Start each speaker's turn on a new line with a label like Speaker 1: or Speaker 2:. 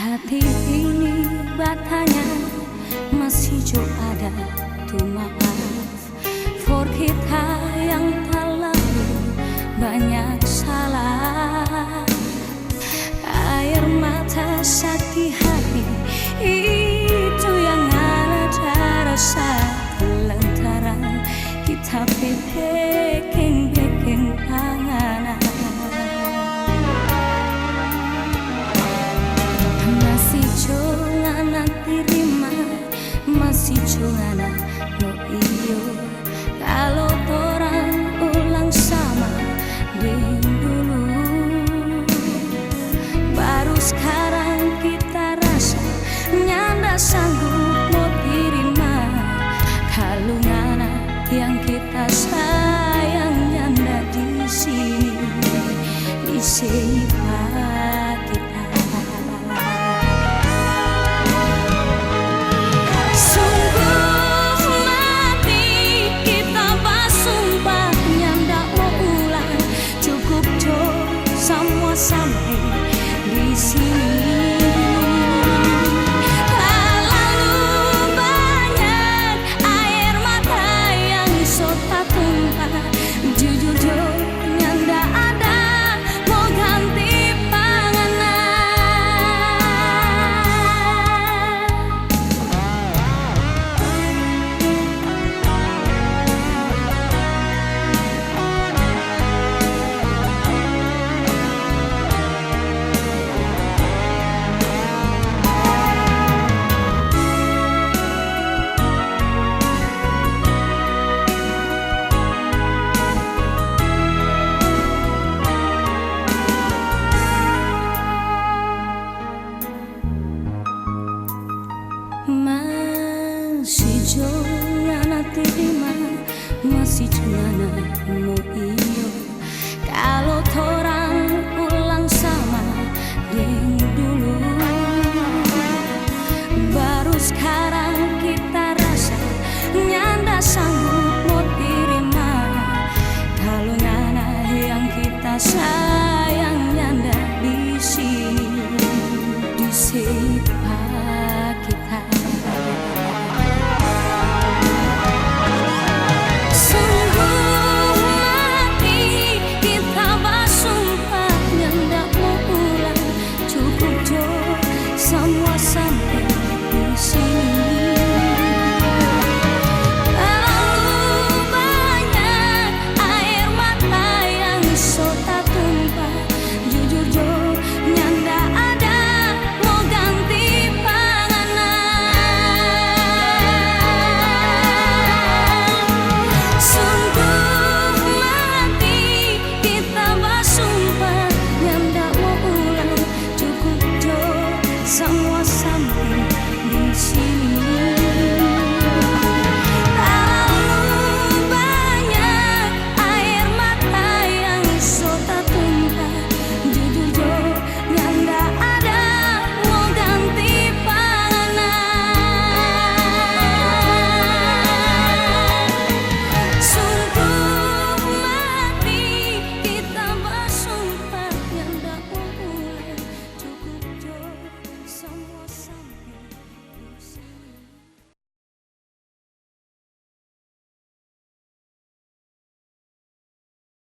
Speaker 1: Hati ini bertanya, masih jauh ada tuh maaf for kita yang terlalu banyak salah. Air mata sakit hati itu yang ada rasa lantaran kita pepekeng panganan. Masih jangan terima, masih jangan no iyo. Kalau orang ulang sama dulu, baru sekarang kita rasa nyanda sanggup mau terima. Kalau ngana yang kita sayang nyanda di sini, di sini kita. Sampai di sini terlalu banyak air mata yang sota tumpah. Jujur nyanda ada mau ganti masih jangan terima, masih jangan mau iyo. Kalau